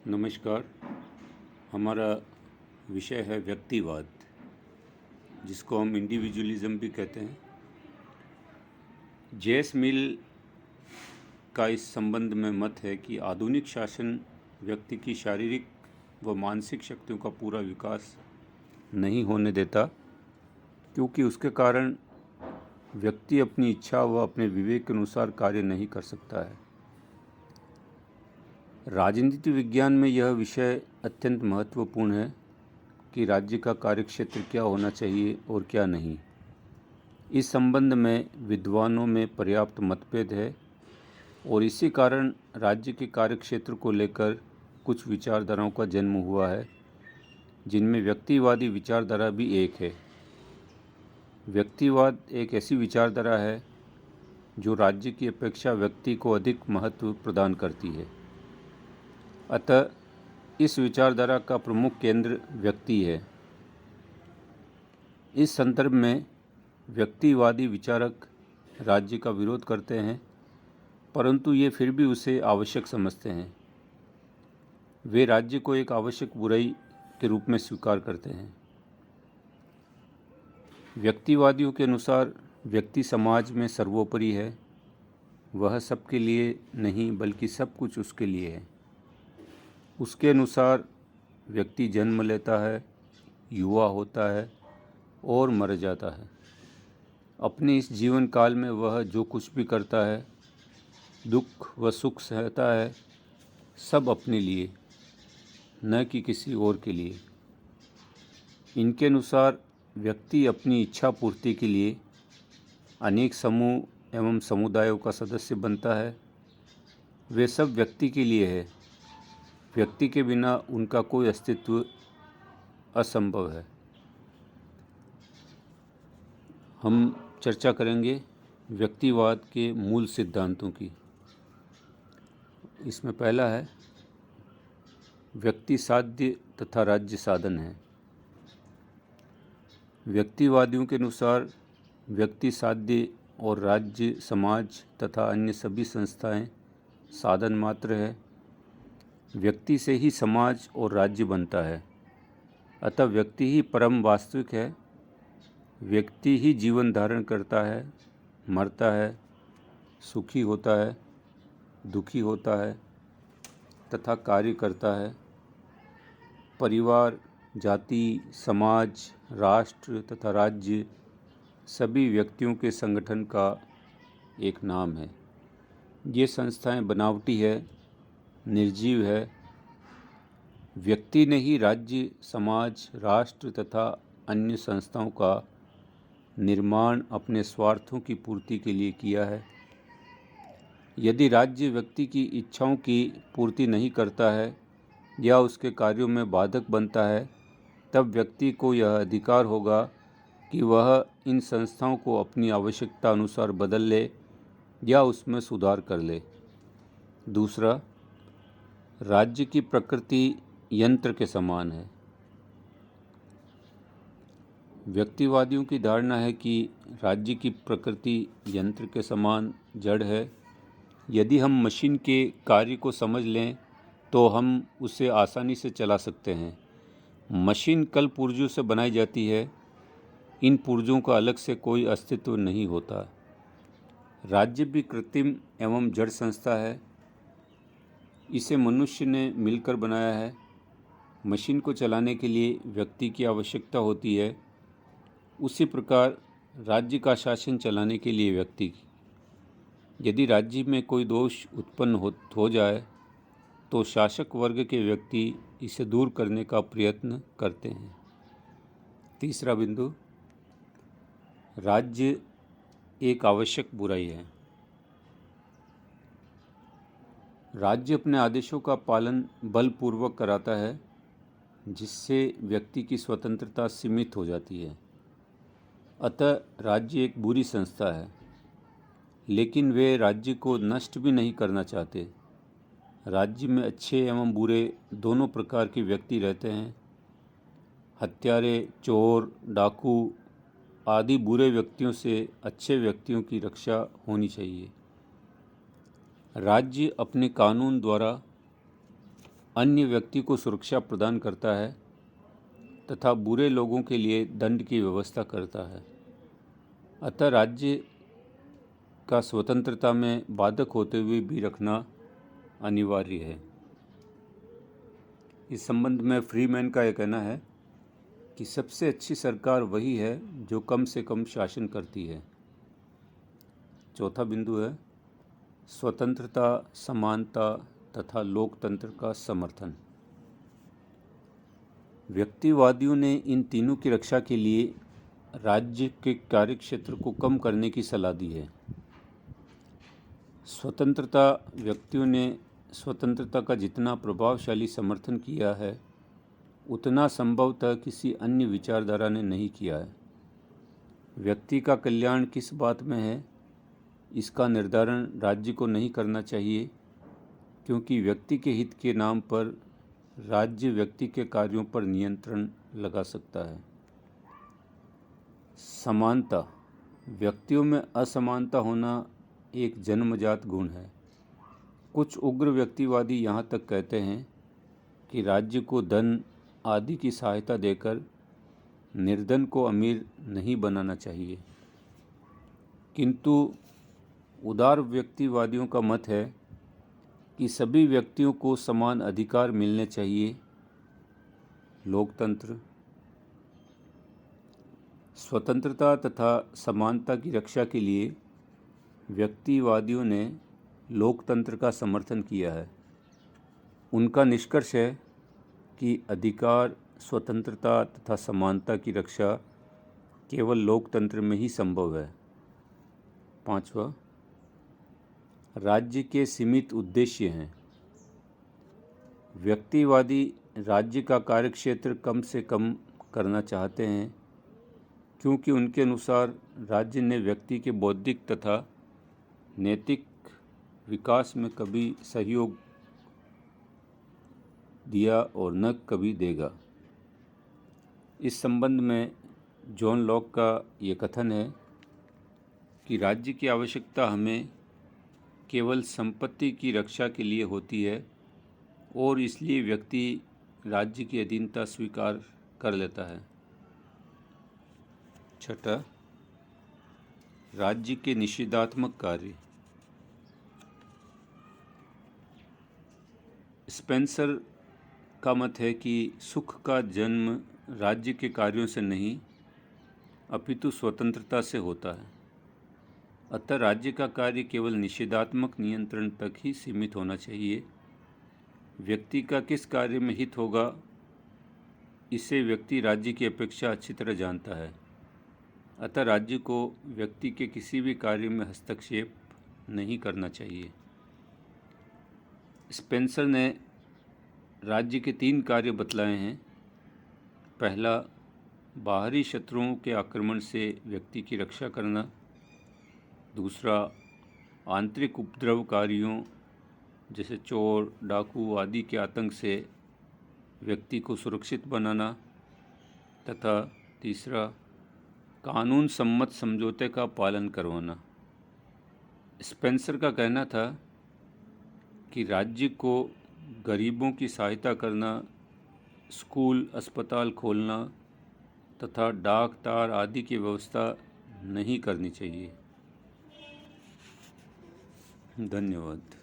नमस्कार। हमारा विषय है व्यक्तिवाद, जिसको हम इंडिविजुअलिज्म भी कहते हैं। जेस मिल का इस संबंध में मत है कि आधुनिक शासन व्यक्ति की शारीरिक व मानसिक शक्तियों का पूरा विकास नहीं होने देता, क्योंकि उसके कारण व्यक्ति अपनी इच्छा व अपने विवेक के अनुसार कार्य नहीं कर सकता है। राजनीति विज्ञान में यह विषय अत्यंत महत्वपूर्ण है कि राज्य का कार्यक्षेत्र क्या होना चाहिए और क्या नहीं। इस संबंध में विद्वानों में पर्याप्त मतभेद है और इसी कारण राज्य के कार्यक्षेत्र को लेकर कुछ विचारधाराओं का जन्म हुआ है, जिनमें व्यक्तिवादी विचारधारा भी एक है। व्यक्तिवाद एक ऐसी विचारधारा है जो राज्य की अपेक्षा व्यक्ति को अधिक महत्व प्रदान करती है। अतः इस विचारधारा का प्रमुख केंद्र व्यक्ति है। इस संदर्भ में व्यक्तिवादी विचारक राज्य का विरोध करते हैं, परंतु ये फिर भी उसे आवश्यक समझते हैं। वे राज्य को एक आवश्यक बुराई के रूप में स्वीकार करते हैं। व्यक्तिवादियों के अनुसार व्यक्ति समाज में सर्वोपरि है। वह सबके लिए नहीं बल्कि सब कुछ उसके लिए है। उसके अनुसार व्यक्ति जन्म लेता है, युवा होता है और मर जाता है। अपने इस जीवन काल में वह जो कुछ भी करता है, दुख व सुख सहता है, सब अपने लिए, न कि किसी और के लिए। इनके अनुसार व्यक्ति अपनी इच्छा पूर्ति के लिए अनेक समूह एवं समुदायों का सदस्य बनता है। वे सब व्यक्ति के लिए है। व्यक्ति के बिना उनका कोई अस्तित्व असंभव है। हम चर्चा करेंगे व्यक्तिवाद के मूल सिद्धांतों की। इसमें पहला है, व्यक्ति साध्य तथा राज्य साधन है। व्यक्तिवादियों के अनुसार व्यक्ति साध्य और राज्य, समाज तथा अन्य सभी संस्थाएं साधन मात्र है। व्यक्ति से ही समाज और राज्य बनता है। अतः व्यक्ति ही परम वास्तविक है। व्यक्ति ही जीवन धारण करता है, मरता है, सुखी होता है, दुखी होता है तथा कार्य करता है। परिवार, जाति, समाज, राष्ट्र तथा राज्य सभी व्यक्तियों के संगठन का एक नाम है। ये संस्थाएं बनावटी है, निर्जीव है। व्यक्ति ने ही राज्य, समाज, राष्ट्र तथा अन्य संस्थाओं का निर्माण अपने स्वार्थों की पूर्ति के लिए किया है। यदि राज्य व्यक्ति की इच्छाओं की पूर्ति नहीं करता है या उसके कार्यों में बाधक बनता है, तब व्यक्ति को यह अधिकार होगा कि वह इन संस्थाओं को अपनी आवश्यकता अनुसार बदल ले या उसमें सुधार कर ले। दूसरा, राज्य की प्रकृति यंत्र के समान है। व्यक्तिवादियों की धारणा है कि राज्य की प्रकृति यंत्र के समान जड़ है। यदि हम मशीन के कार्य को समझ लें तो हम उसे आसानी से चला सकते हैं। मशीन कल पुर्जों से बनाई जाती है। इन पुर्जों का अलग से कोई अस्तित्व नहीं होता। राज्य भी कृत्रिम एवं जड़ संस्था है। इसे मनुष्य ने मिलकर बनाया है। मशीन को चलाने के लिए व्यक्ति की आवश्यकता होती है। उसी प्रकार राज्य का शासन चलाने के लिए व्यक्ति की। यदि राज्य में कोई दोष उत्पन्न हो जाए तो शासक वर्ग के व्यक्ति इसे दूर करने का प्रयत्न करते हैं। तीसरा बिंदु, राज्य एक आवश्यक बुराई है। राज्य अपने आदेशों का पालन बलपूर्वक कराता है, जिससे व्यक्ति की स्वतंत्रता सीमित हो जाती है। अतः राज्य एक बुरी संस्था है, लेकिन वे राज्य को नष्ट भी नहीं करना चाहते। राज्य में अच्छे एवं बुरे दोनों प्रकार के व्यक्ति रहते हैं। हत्यारे, चोर, डाकू आदि बुरे व्यक्तियों से अच्छे व्यक्तियों की रक्षा होनी चाहिए। राज्य अपने कानून द्वारा अन्य व्यक्ति को सुरक्षा प्रदान करता है तथा बुरे लोगों के लिए दंड की व्यवस्था करता है। अतः राज्य का स्वतंत्रता में बाधक होते हुए भी रखना अनिवार्य है। इस संबंध में फ्रीमैन का यह कहना है कि सबसे अच्छी सरकार वही है जो कम से कम शासन करती है। चौथा बिंदु है स्वतंत्रता, समानता तथा लोकतंत्र का समर्थन। व्यक्तिवादियों ने इन तीनों की रक्षा के लिए राज्य के कार्यक्षेत्र को कम करने की सलाह दी है। स्वतंत्रता व्यक्तियों ने स्वतंत्रता का जितना प्रभावशाली समर्थन किया है उतना संभवतः किसी अन्य विचारधारा ने नहीं किया है। व्यक्ति का कल्याण किस बात में है, इसका निर्धारण राज्य को नहीं करना चाहिए, क्योंकि व्यक्ति के हित के नाम पर राज्य व्यक्ति के कार्यों पर नियंत्रण लगा सकता है। समानता, व्यक्तियों में असमानता होना एक जन्मजात गुण है। कुछ उग्र व्यक्तिवादी यहाँ तक कहते हैं कि राज्य को धन आदि की सहायता देकर निर्धन को अमीर नहीं बनाना चाहिए, किंतु उदार व्यक्तिवादियों का मत है कि सभी व्यक्तियों को समान अधिकार मिलने चाहिए। लोकतंत्र, स्वतंत्रता तथा समानता की रक्षा के लिए व्यक्तिवादियों ने लोकतंत्र का समर्थन किया है। उनका निष्कर्ष है कि अधिकार, स्वतंत्रता तथा समानता की रक्षा केवल लोकतंत्र में ही संभव है। पांचवा, राज्य के सीमित उद्देश्य हैं। व्यक्तिवादी राज्य का कार्यक्षेत्र कम से कम करना चाहते हैं, क्योंकि उनके अनुसार राज्य ने व्यक्ति के बौद्धिक तथा नैतिक विकास में कभी सहयोग दिया और न कभी देगा। इस संबंध में जॉन लॉक का ये कथन है कि राज्य की आवश्यकता हमें केवल संपत्ति की रक्षा के लिए होती है और इसलिए व्यक्ति राज्य की अधीनता स्वीकार कर लेता है। छठा, राज्य के निषेधात्मक कार्य। स्पेंसर का मत है कि सुख का जन्म राज्य के कार्यों से नहीं अपितु स्वतंत्रता से होता है। अतः राज्य का कार्य केवल निषेधात्मक नियंत्रण तक ही सीमित होना चाहिए। व्यक्ति का किस कार्य में हित होगा, इसे व्यक्ति राज्य की अपेक्षा अच्छी तरह जानता है। अतः राज्य को व्यक्ति के किसी भी कार्य में हस्तक्षेप नहीं करना चाहिए। स्पेंसर ने राज्य के 3 कार्य बतलाए हैं। पहला, बाहरी शत्रुओं के आक्रमण से व्यक्ति की रक्षा करना। दूसरा, आंतरिक उपद्रवकारियों जैसे चोर, डाकू आदि के आतंक से व्यक्ति को सुरक्षित बनाना। तथा तीसरा, कानून सम्मत समझौते का पालन करवाना। स्पेंसर का कहना था कि राज्य को गरीबों की सहायता करना, स्कूल, अस्पताल खोलना तथा डाक तार आदि की व्यवस्था नहीं करनी चाहिए। धन्यवाद।